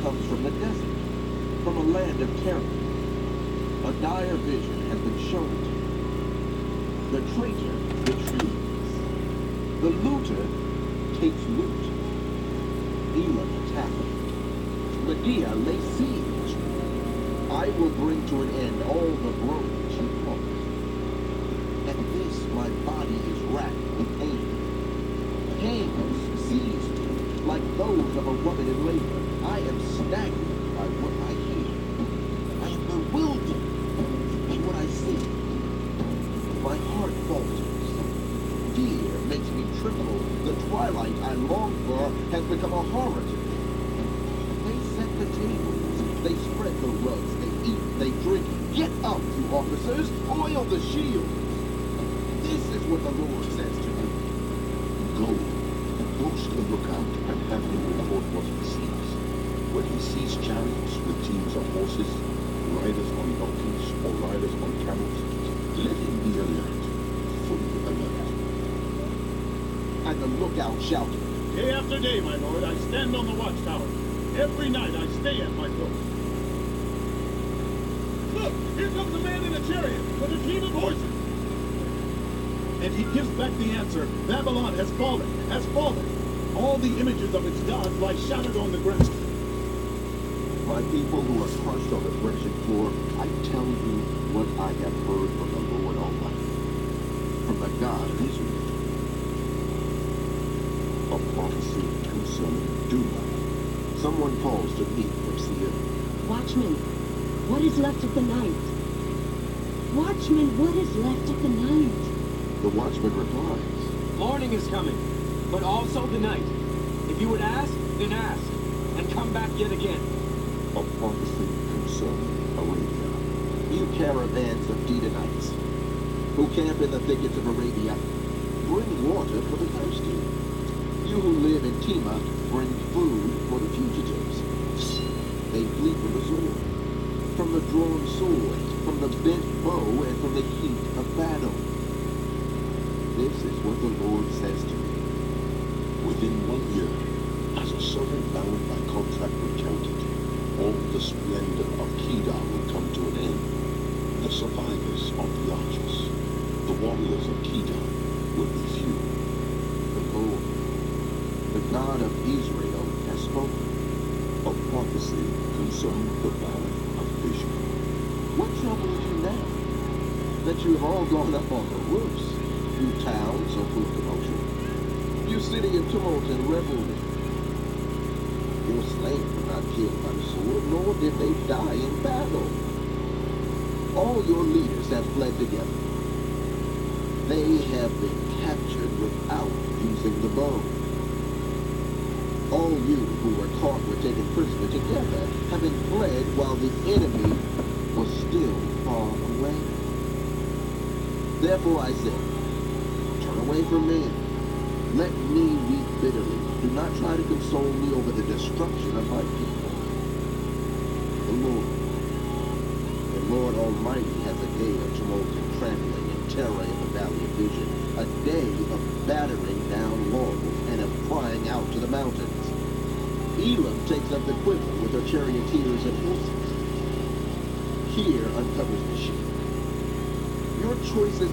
comes from the desert, from a land of terror. A dire vision has been shown to you. The traitor retreats. The looter takes loot. Elam attacks. Medea lays siege. I will bring to an end all the groans you caused. At this my body is racked with pain. Pains seize me like those of a woman in labor. I am staggered by what I hear. I am bewildered by what I see. My heart falters. Fear makes me tremble. The twilight I long for has become a horror to me. They set the tables. They spread the rugs. They eat. They drink. Get up, you officers. Oil the shields. This is what the Lord says to me. Go. Post the lookout and have him report what he sees. When he sees chariots with teams of horses, riders on donkeys or riders on camels, let him be alert, fully alert. And the lookout shouted, Day after day, my lord, I stand on the watchtower. Every night I stay at my post. Look, here comes a man in a chariot with a team of horses. And he gives back the answer, Babylon has fallen, has fallen. All the images of its gods lie shattered on the ground. My people who are crushed on the threshing floor, I tell you what I have heard from the Lord Almighty, from the God of Israel. A prophecy concerning Duma. Someone calls to me from Seir. Watchman, what is left of the night? Watchman, what is left of the night? The watchman replies, Morning is coming, but also the night. If you would ask, then ask, and come back yet again. a prophecy concerning Arabia. You caravans of Dedanites, who camp in the thickets of Arabia, bring water for the thirsty. You who live in Tema, bring food for the fugitives. They flee from the sword, from the drawn sword, from the bent bow, and from the heat of battle. This is what the Lord says to me. Within 1 year, as a servant bound by contract recounted, all the splendor of Kedar will come to an end. The survivors of the archers, the warriors of Kedar, will be few. The Lord, the God of Israel, has spoken. A prophecy concerning the valley of Vision. What troubles you now? That you have all gone up on the roofs, you towns so full of commotion, you city of tumult and revelry. Your slain were not killed by the sword, nor did they die in battle. All your leaders have fled together. They have been captured without using the bow. All you who were caught were taken prisoner together, having fled while the enemy was still far away. Therefore I said, turn away from me. Let me weep bitterly. Do not try to console me over the destruction of my people. The Lord Almighty has a day of tumult and trampling and terror in the valley of Vision, a day of battering down walls and of crying out to the mountains. Elam takes up the quiver with her charioteers and horses. Here uncovers the sheep. Your choices